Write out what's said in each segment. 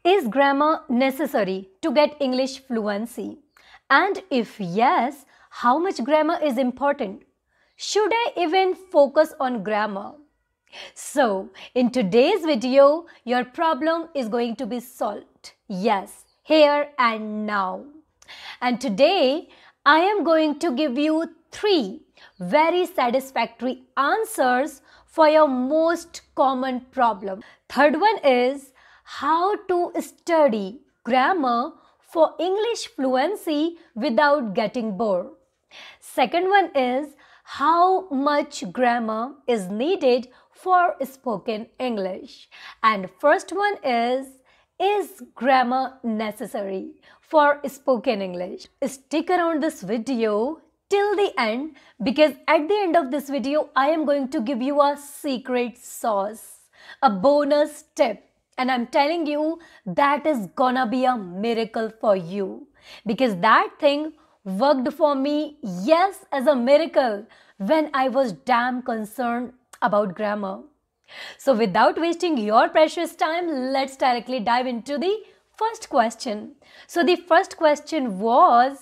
Is grammar necessary to get English fluency? And if yes, how much grammar is important? Should I even focus on grammar? So, in today's video, your problem is going to be solved. Yes, here and now. And today, I am going to give you 3 very satisfactory answers for your most common problem. Third one is how to study grammar for English fluency without getting bored. Second one is how much grammar is needed for spoken English. And first one is grammar necessary for spoken English? Stick around this video till the end, because at the end of this video, I am going to give you a secret sauce, a bonus tip. And I'm telling you that is gonna be a miracle for you, because that thing worked for me, yes, as a miracle when I was damn concerned about grammar. So without wasting your precious time, let's directly dive into the first question. So the first question was,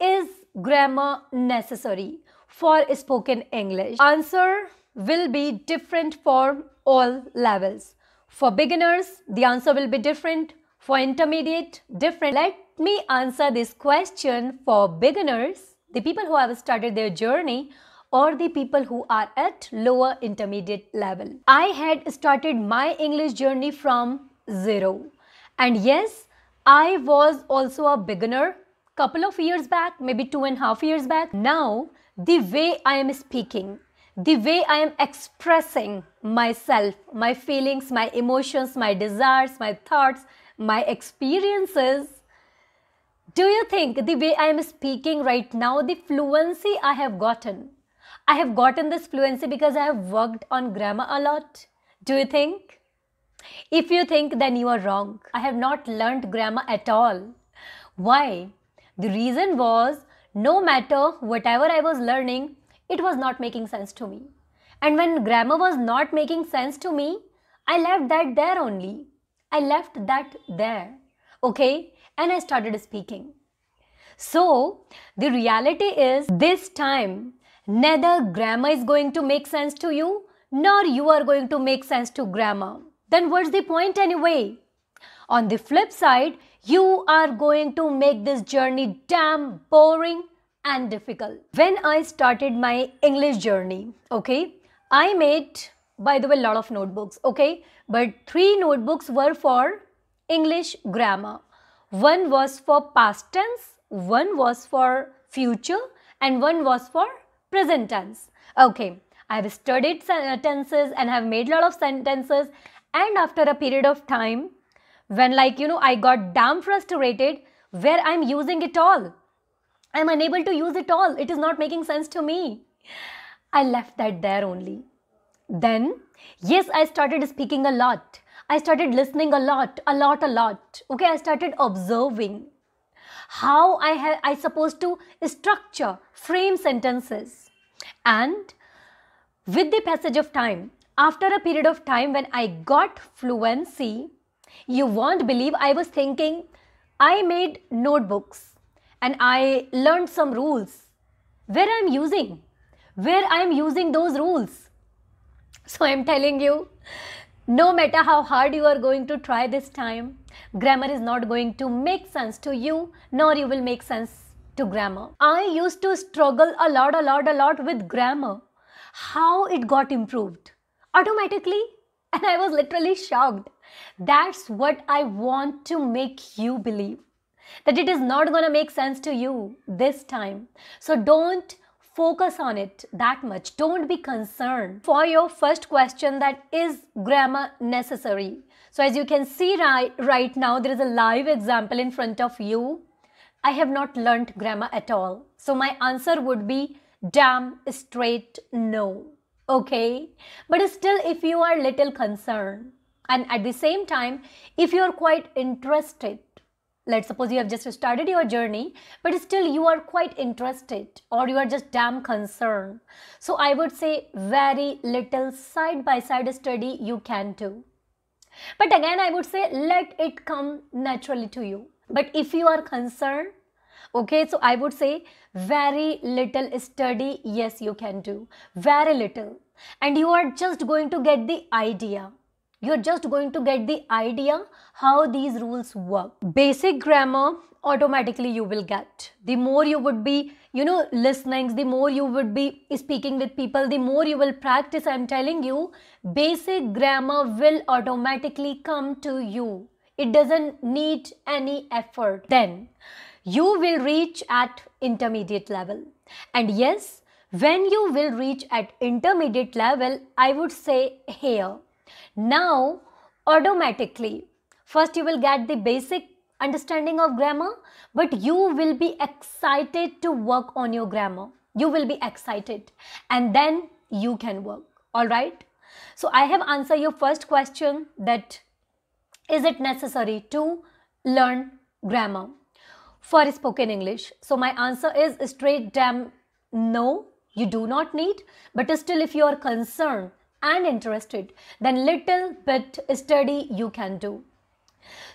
is grammar necessary for spoken English? Answer will be different for all levels. For beginners, the answer will be different. For intermediate, different. Let me answer this question for beginners, the people who have started their journey, or the people who are at lower intermediate level. I had started my English journey from zero. And yes, I was also a beginner couple of years back, maybe 2.5 years back. Now, the way I am speaking, the way I am expressing myself, my feelings, my emotions, my desires, my thoughts, my experiences, do you think the way I am speaking right now, the fluency I have gotten this fluency because I have worked on grammar a lot? Do you think? If you think, then you are wrong. I have not learnt grammar at all. Why? The reason was, no matter whatever I was learning, it was not making sense to me. And when grammar was not making sense to me, I left that there only. I left that there. Okay? And I started speaking. So, the reality is, this time, neither grammar is going to make sense to you, nor you are going to make sense to grammar. Then what's the point anyway? On the flip side, you are going to make this journey damn boring and difficult. When I started my English journey, okay, I made, by the way, a lot of notebooks, okay, but 3 notebooks were for English grammar. One was for past tense, one was for future, and one was for present tense. Okay, I have studied tenses and have made a lot of sentences, and after a period of time, when I got damn frustrated where I'm using it all. I'm unable to use it all. It is not making sense to me. I left that there only. Then, yes, I started speaking a lot. I started listening a lot. Okay, I started observing how I supposed to structure, frame sentences. And with the passage of time, after a period of time when I got fluency, you won't believe, I was thinking, I made notebooks and I learned some rules. Where I am using those rules. So I am telling you, no matter how hard you are going to try this time, grammar is not going to make sense to you, nor you will make sense to grammar. I used to struggle a lot with grammar. How it got improved automatically, and I was literally shocked. That's what I want to make you believe, that it is not going to make sense to you this time. So don't focus on it that much. Don't be concerned. For your first question, that is grammar necessary? So as you can see right now, there is a live example in front of you. I have not learnt grammar at all. So my answer would be damn straight no. Okay? But still, if you are little concerned, and at the same time, if you are quite interested, let's suppose you have just started your journey, but still you are quite interested, or you are just damn concerned. So I would say very little side-by-side study you can do. But again, I would say let it come naturally to you. But if you are concerned, okay, so I would say very little study, yes, you can do. Very little. And you are just going to get the idea. You're just going to get the idea how these rules work. Basic grammar automatically you will get. The more you would be, listening, the more you would be speaking with people, the more you will practice. I'm telling you, basic grammar will automatically come to you. It doesn't need any effort. Then you will reach at intermediate level. And yes, when you will reach at intermediate level, I would say here. Now, automatically, first you will get the basic understanding of grammar, but you will be excited to work on your grammar. You will be excited and then you can work. All right. So I have answered your first question, that is it necessary to learn grammar for spoken English? So my answer is straight damn no, you do not need. But still, if you are concerned and interested, then little bit study you can do.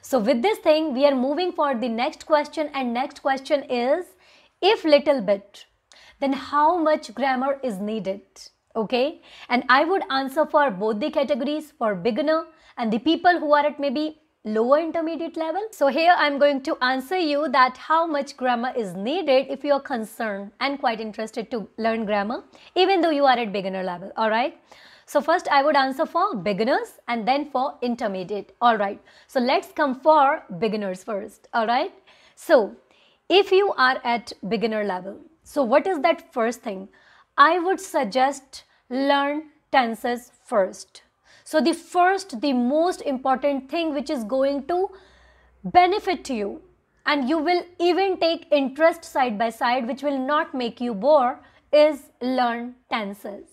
So with this thing, we are moving for the next question, and next question is, if little bit, then how much grammar is needed? Okay, and I would answer for both the categories, for beginner and the people who are at maybe lower intermediate level. So here I'm going to answer you that how much grammar is needed if you are concerned and quite interested to learn grammar, even though you are at beginner level. All right. So first I would answer for beginners and then for intermediate. All right. So let's come for beginners first. All right. So if you are at beginner level, so what is that first thing? I would suggest learn tenses first. So the most important thing which is going to benefit you, and you will even take interest side by side, which will not make you bore, is learn tenses.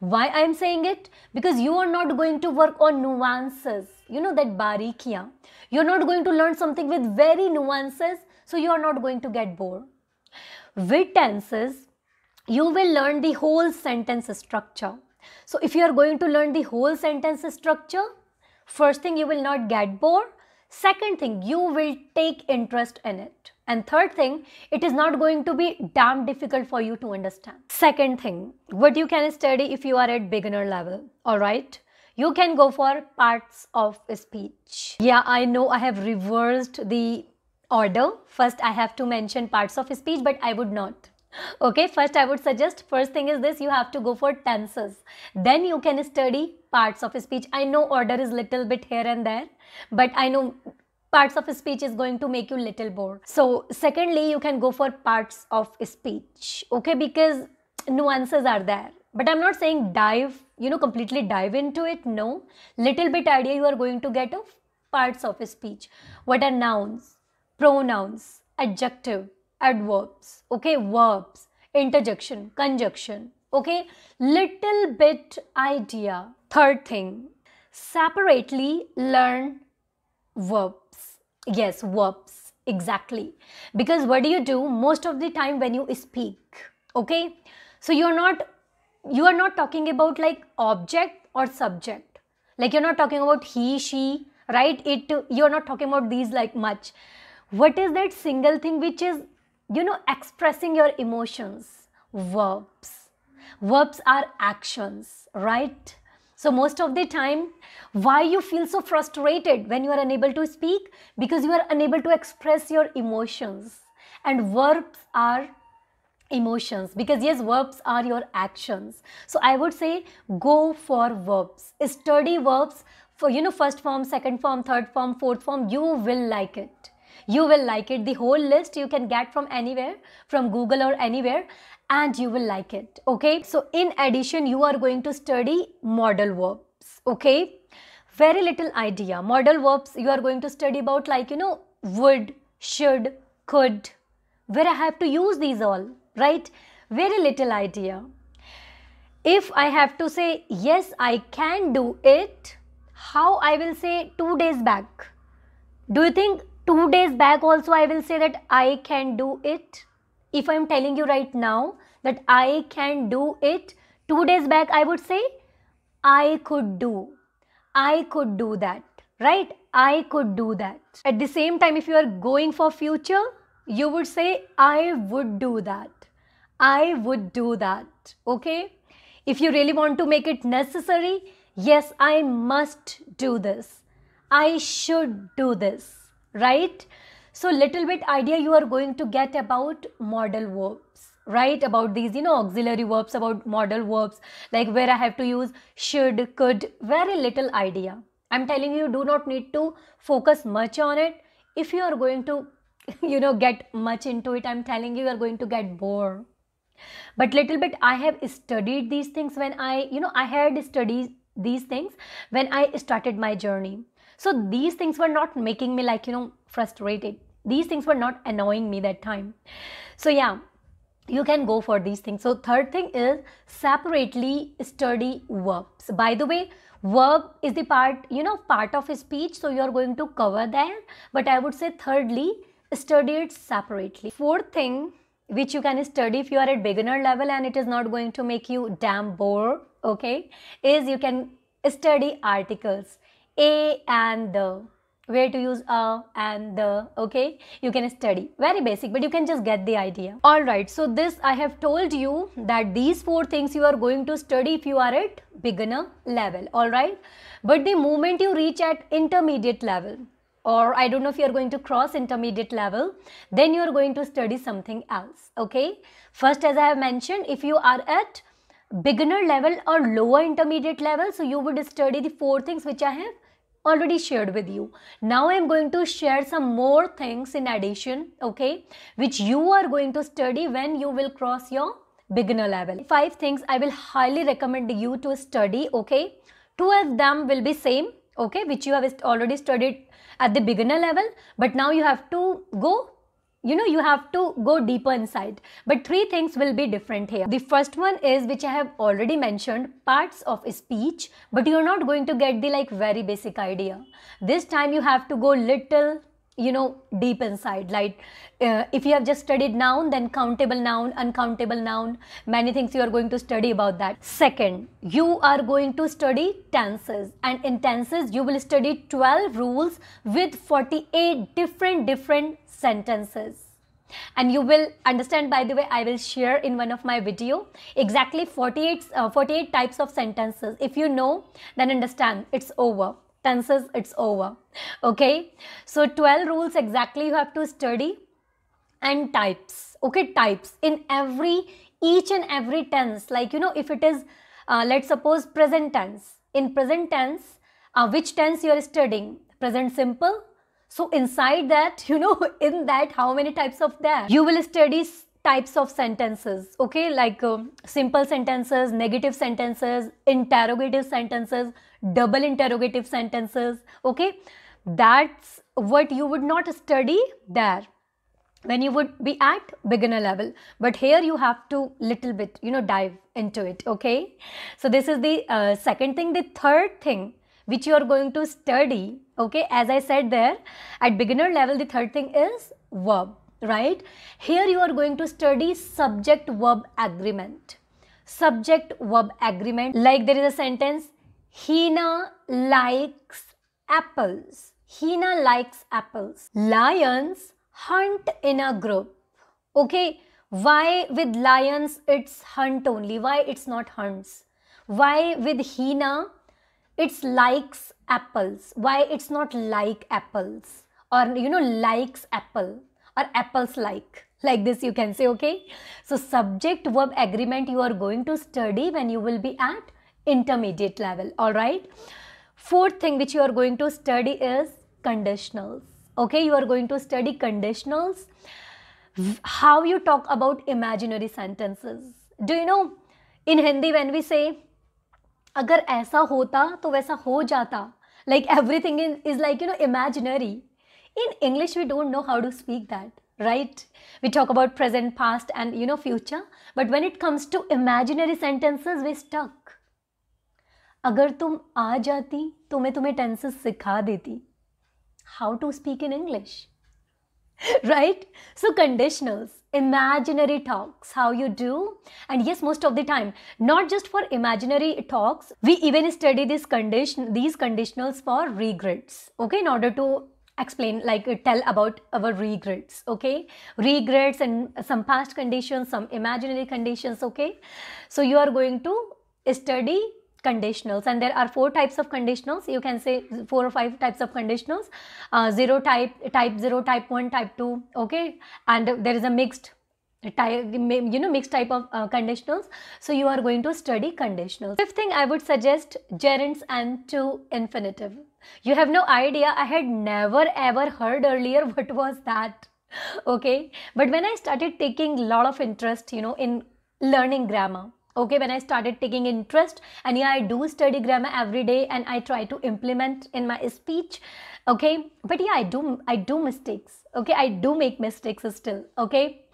Why I am saying it? Because you are not going to work on nuances, that barikiyan. You're not going to learn something with very nuances, so you are not going to get bored. With tenses, you will learn the whole sentence structure. So if you are going to learn the whole sentence structure, first thing, you will not get bored. Second thing, you will take interest in it. And third thing, it is not going to be damn difficult for you to understand. Second thing, what you can study if you are at beginner level. All right. You can go for parts of speech. Yeah, I know I have reversed the order. First, I have to mention parts of speech, but I would not. Okay, first I would suggest, first thing is this, you have to go for tenses. Then you can study parts of speech. I know order is little bit here and there, but I know parts of speech is going to make you little bored. So secondly, you can go for parts of speech. Okay, because nuances are there. But I'm not saying dive, completely dive into it. No, little bit idea you are going to get of parts of speech. What are nouns, pronouns, adjective, adverbs, okay, verbs, interjection, conjunction, okay, little bit idea. Third thing, separately learn verbs. Yes, verbs, exactly. Because what do you do most of the time when you speak? Okay, so you are not talking about like object or subject. Like you're not talking about he, she, right? You're not talking about these like much. What is that single thing which is expressing your emotions? Verbs. Verbs are actions, right? So most of the time, why you feel so frustrated when you are unable to speak? Because you are unable to express your emotions. And verbs are emotions, because yes, verbs are your actions. So I would say go for verbs. Study verbs for, first form, second form, third form, fourth form. You will like it. You will like it. The whole list you can get from anywhere, from Google or anywhere, and you will like it. Okay. So in addition, you are going to study modal verbs. Okay. Very little idea. Modal verbs you are going to study about like, would, should, could, where I have to use these all, right? Very little idea. If I have to say, yes, I can do it, how I will say 2 days back? Do you think 2 days back also I will say that I can do it? If I'm telling you right now that I can do it, 2 days back I would say I could do, I could do that, right? I could do that. At the same time, if you are going for future, you would say, I would do that. I would do that. Okay? If you really want to make it necessary, yes, I must do this. I should do this, right? So little bit idea you are going to get about modal verbs, right? About these, auxiliary verbs, about modal verbs, like where I have to use should, could, very little idea. I'm telling you, do not need to focus much on it. If you are going to, get much into it, I'm telling you, you are going to get bored. But little bit I have studied these things when I had studied these things when I started my journey. So these things were not making me like frustrated. These things were not annoying me that time. So yeah, you can go for these things. So third thing is separately study verbs. By the way, verb is the part of a speech, so you are going to cover that, but I would say thirdly, study it separately. Fourth thing which you can study if you are at beginner level and it is not going to make you damn bored, okay, is you can study articles, a and the, where to use a and the, okay, you can study, very basic, but you can just get the idea. All right, so this I have told you that these four things you are going to study if you are at beginner level, all right, but the moment you reach at intermediate level, or I don't know if you are going to cross intermediate level, then you are going to study something else, okay. First, as I have mentioned, if you are at beginner level or lower intermediate level, so you would study the four things which I have already shared with you. Now I am going to share some more things in addition, okay, which you are going to study when you will cross your beginner level. 5 things I will highly recommend you to study, okay. 2 of them will be same, okay, which you have already studied at the beginner level, but now you have to go, you have to go deeper inside, but 3 things will be different here. The first one is, which I have already mentioned, parts of speech, but you are not going to get the very basic idea. This time you have to go little deep inside, like if you have just studied noun, then countable noun, uncountable noun, many things you are going to study about that. Second, you are going to study tenses, and in tenses you will study 12 rules with 48 different sentences. And you will understand, by the way, I will share in one of my video exactly 48 types of sentences. If you know, then understand, it's over. Tenses, it's over, okay. So 12 rules exactly you have to study, and types, okay, types in each and every tense, like if it is let's suppose present tense, in present tense, which tense you are studying? Present simple. So inside that, in that, how many types of that you will study? Types of sentences, okay, like simple sentences, negative sentences, interrogative sentences, double interrogative sentences, okay. That's what you would not study there when you would be at beginner level, but here you have to little bit dive into it, okay. So this is the second thing. The third thing which you are going to study, okay, as I said there, at beginner level, the third thing is verb, right. Here you are going to study subject verb agreement. Subject verb agreement, like there is a sentence, Hina likes apples. Hina likes apples. Lions hunt in a group, okay. Why with lions it's hunt only? Why it's not hunts? Why with Hina it's likes apples? Why it's not like apples, or likes apple, or apples like this you can say, okay. So subject verb agreement you are going to study when you will be at intermediate level, all right. Fourth thing which you are going to study is conditionals, okay. You are going to study conditionals, how you talk about imaginary sentences. Do you know, in Hindi when we say अगर ऐसा होता तो वैसा हो जाता, like everything is like imaginary. In English we don't know how to speak that, right? We talk about present, past and future, but when it comes to imaginary sentences we stuck. अगर तुम आ जाती तो मैं तुम्हें tenses सिखा देती. How to speak in English? right? So conditionals, imaginary talks, how you do. And yes, most of the time, not just for imaginary talks, we even study these conditionals for regrets, okay, in order to explain, like tell about our regrets, okay, regrets and some past conditions, some imaginary conditions, okay. So you are going to study conditionals, and there are 4 types of conditionals. You can say 4 or 5 types of conditionals. Zero type, type 0, type 1, type 2, okay. And there is a mixed type, mixed type of conditionals. So you are going to study conditionals. Fifth thing I would suggest, gerunds and to infinitive. You have no idea, I had never ever heard earlier what was that, okay. But when I started taking a lot of interest, in learning grammar, okay, when I started taking interest, and yeah, I do study grammar every day and I try to implement in my speech, okay. But yeah, I do mistakes, okay, I do make mistakes still, okay.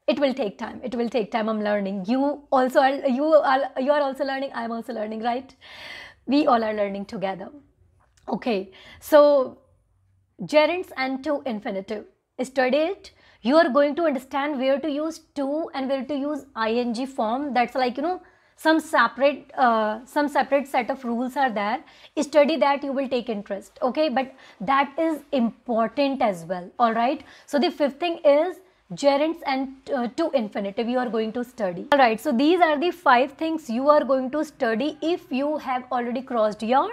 It will take time, it will take time. I'm learning, you are also learning, I'm also learning, right? We all are learning together, okay. So gerunds and to infinitive, study it. You are going to understand where to use to and where to use ing form. That's like, some separate set of rules are there. Study that, you will take interest, okay. But that is important as well, all right. So the fifth thing is gerunds and to infinitive you are going to study, all right. So these are the 5 things you are going to study if you have already crossed your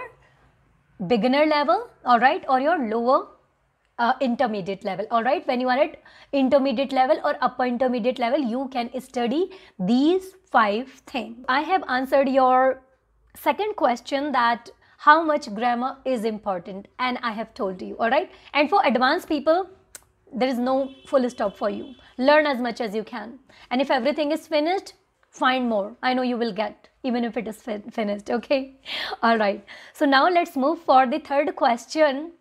beginner level, all right, or your lower intermediate level, all right. When you are at intermediate level or upper intermediate level, you can study these 5 things. I have answered your second question, that how much grammar is important, and I have told you, all right. And for advanced people, there is no full stop for you. Learn as much as you can, and if everything is finished, find more. I know you will get, even if it is finished, okay. All right, so now let's move for the third question.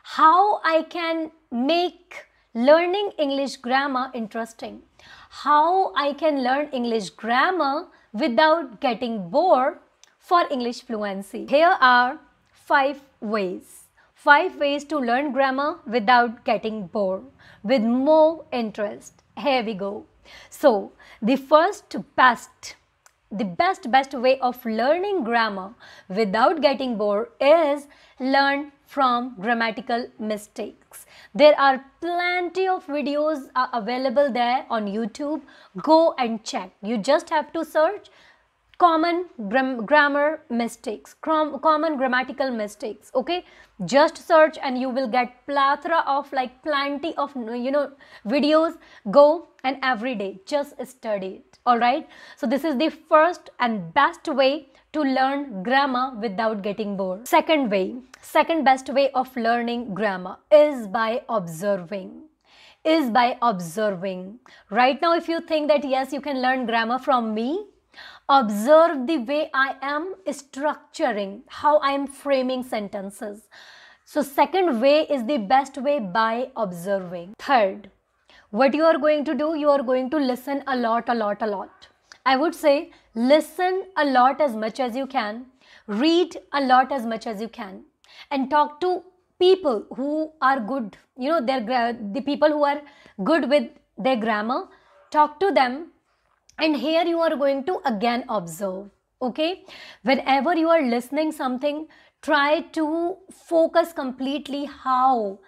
How I can make learning English grammar interesting. How I can learn English grammar without getting bored for English fluency. Here are 5 ways. 5 ways to learn grammar without getting bored, with more interest. Here we go. So the best way of learning grammar without getting bored is learn from grammatical mistakes. There are plenty of videos available there on YouTube. Go and check. You just have to search common grammar mistakes, common grammatical mistakes, okay. Just search and you will get plethora of, like, plenty of videos. Go and every day just study it, all right. So this is the first and best way to learn grammar without getting bored. Second best way of learning grammar is by observing. Right now, if you think that yes, you can learn grammar from me, observe the way I am structuring, how I am framing sentences. So second way is the best way, by observing. Third, what you are going to do, you are going to listen a lot. I would say listen a lot, as much as you can. Read a lot, as much as you can. And talk to people who are good, the people who are good with their grammar. Talk to them. And here you are going to again observe, okay. Whenever you are listening something, try to focus completely how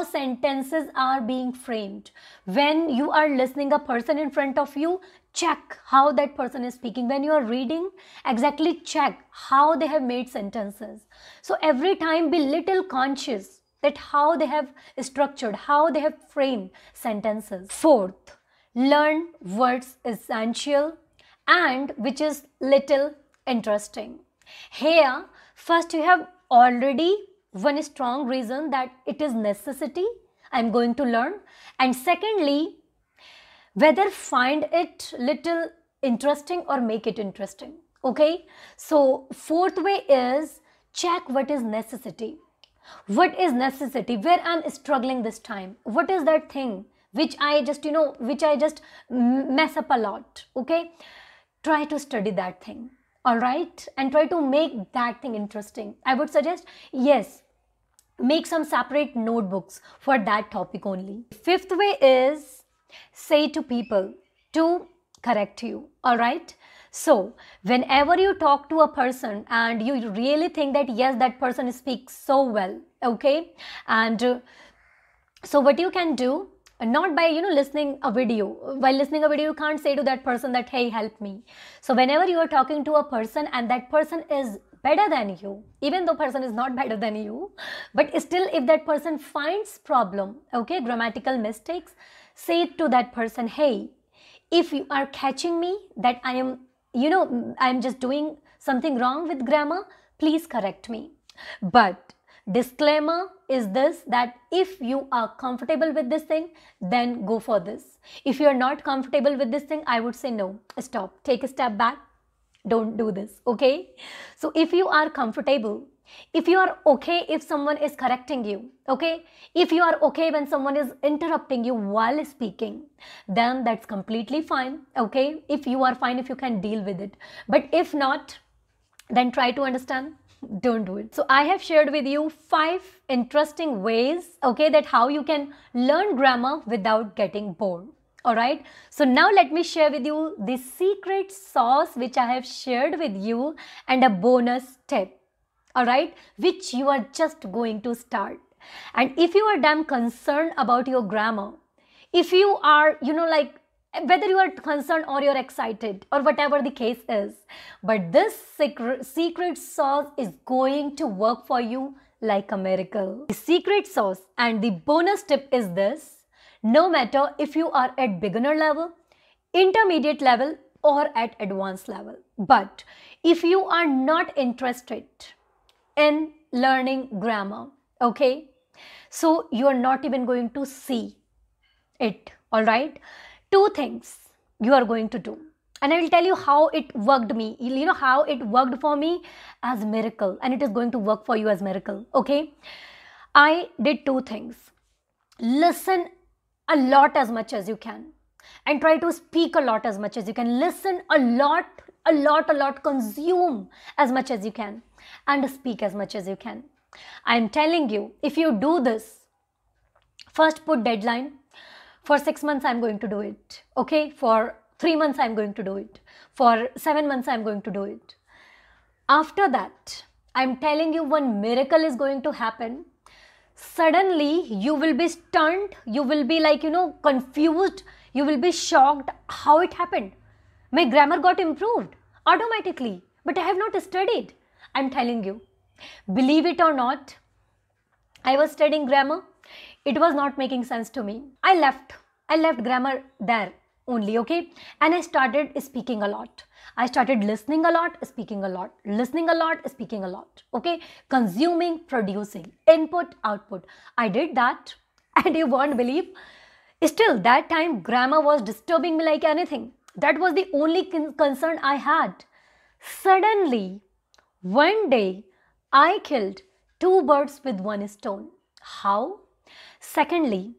sentences are being framed. When you are listening a person in front of you, check how that person is speaking. When you are reading, exactly check how they have made sentences. So every time be little conscious that how they have structured, how they have framed sentences. Fourth, learn words essential and which is little interesting. Here, first you have already one strong reason that it is necessity, I'm going to learn. And secondly, whether find it little interesting or make it interesting, okay. So fourth way is check what is necessity. What is necessity? Where I'm struggling this time? What is that thing which I just mess up a lot, okay. Try to study that thing, all right, and try to make that thing interesting. I would suggest, yes, make some separate notebooks for that topic only. Fifth way is say to people to correct you. All right. So whenever you talk to a person and you really think that yes, that person speaks so well, okay, and so what you can do, not by listening a video. While listening a video, you can't say to that person that hey, help me. So whenever you are talking to a person and that person is better than you, even though person is not better than you, but still if that person finds problem, okay, grammatical mistakes, say to that person, hey, if you are catching me that I am I'm just doing something wrong with grammar, please correct me. But disclaimer is this, that if you are comfortable with this thing, then go for this. If you are not comfortable with this thing, I would say no, stop, take a step back, don't do this, okay? So if you are comfortable, if you are okay if someone is correcting you, okay, if you are okay when someone is interrupting you while speaking, then that's completely fine, okay? If you are fine, if you can deal with it. But if not, then try to understand, don't do it. So I have shared with you 5 interesting ways, okay, that how you can learn grammar without getting bored. All right, so now let me share with you the secret sauce which I have shared with you and a bonus tip, all right, which you are just going to start. And if you are damn concerned about your grammar, if you are like whether you are concerned or you're excited or whatever the case is, but this secret sauce is going to work for you like a miracle. The secret sauce and the bonus tip is this: no matter if you are at beginner level, intermediate level or at advanced level, but if you are not interested in learning grammar, okay, so you are not even going to see it, all right? 2 things you are going to do, and I will tell you how it worked me, how it worked for me as miracle, and it is going to work for you as miracle, okay? I did 2 things. Listen a lot as much as you can, and try to speak a lot as much as you can. Listen a lot, consume as much as you can, and speak as much as you can. I'm telling you, if you do this, first put deadline. For 6 months, I'm going to do it. Okay, for 3 months, I'm going to do it. For 7 months, I'm going to do it. After that, I'm telling you, one miracle is going to happen. Suddenly, you will be stunned. You will be like, confused. You will be shocked how it happened. My grammar got improved automatically, but I have not studied. I'm telling you, believe it or not, I was studying grammar. It was not making sense to me. I left grammar there only, okay? And I started speaking a lot. I started listening a lot, speaking a lot, listening a lot, speaking a lot, okay? Consuming, producing, input, output. I did that, and you won't believe, still that time grammar was disturbing me like anything. That was the only concern I had. Suddenly, one day, I killed 2 birds with 1 stone. How? Secondly,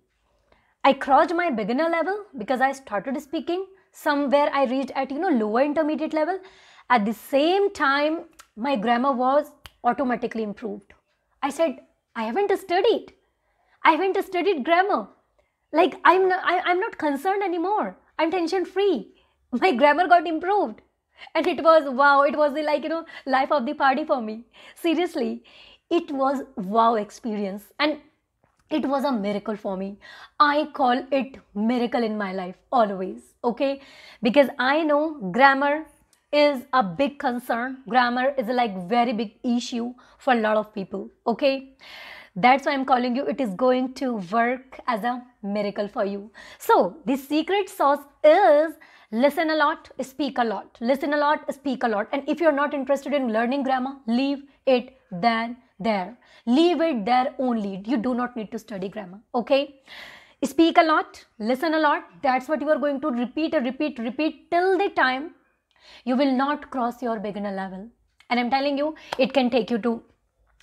I crossed my beginner level because I started speaking. Somewhere I reached at lower intermediate level. At the same time, my grammar was automatically improved. I said, I haven't studied grammar. Like I'm not concerned anymore. I'm tension free. My grammar got improved. And it was wow, it was the life of the party for me. Seriously, it was wow experience, and it was a miracle for me. I call it miracle in my life always, okay? Because I know grammar is a big concern. Grammar is a very big issue for a lot of people, okay? That's why I'm calling you. It is going to work as a miracle for you. So the secret sauce is listen a lot, speak a lot. Listen a lot, speak a lot. And if you're not interested in learning grammar, leave it then there. Leave it there only. You do not need to study grammar, okay? Speak a lot, listen a lot. That's what you are going to repeat till the time you will not cross your beginner level. And I'm telling you, it can take you to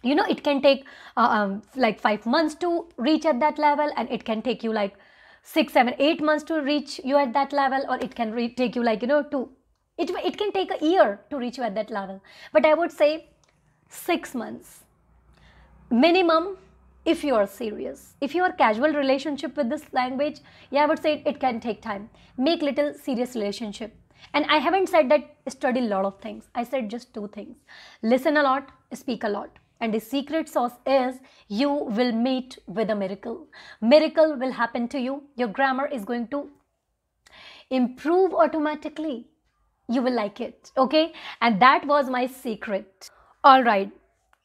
it can take 5 months to reach at that level, and it can take you 6, 7, 8 months to reach you at that level, or it can take you it can take a year to reach you at that level. But I would say 6 months minimum if you are serious. If you are casual relationship with this language, yeah, I would say it can take time. Make little serious relationship. And I haven't said that study a lot of things. I said just 2 things. Listen a lot, speak a lot. And the secret sauce is you will meet with a miracle. Miracle will happen to you. Your grammar is going to improve automatically. You will like it, okay? And that was my secret. All right.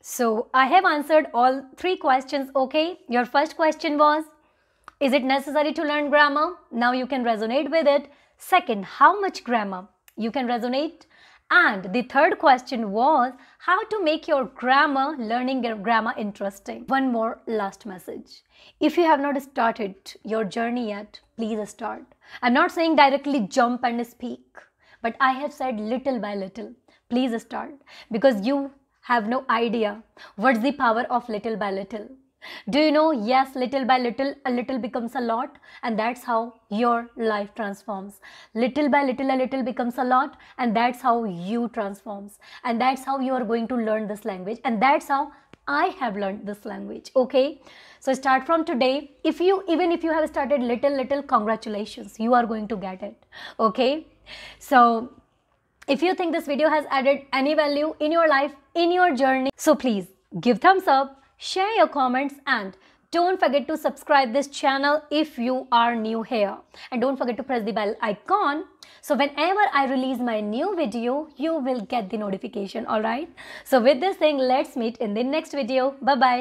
So I have answered all 3 questions, okay? Your first question was, is it necessary to learn grammar? Now you can resonate with it. Second, how much grammar? You can resonate. And the third question was, how to make your grammar, learning your grammar interesting. One more last message. If you have not started your journey yet, please start. I'm not saying directly jump and speak, but I have said little by little. Please start, because you have no idea what's the power of little by little. Do you know, yes, little by little, a little becomes a lot, and that's how your life transforms. Little by little, a little becomes a lot, and that's how you transforms. And that's how you are going to learn this language, and that's how I have learned this language, okay? So start from today. Even if you have started little, congratulations, you are going to get it, okay? So if you think this video has added any value in your life, in your journey, so please give thumbs up, share your comments, and don't forget to subscribe this channel if you are new here. And don't forget to press the bell icon, so whenever I release my new video, you will get the notification, alright? So with this thing, let's meet in the next video. Bye-bye.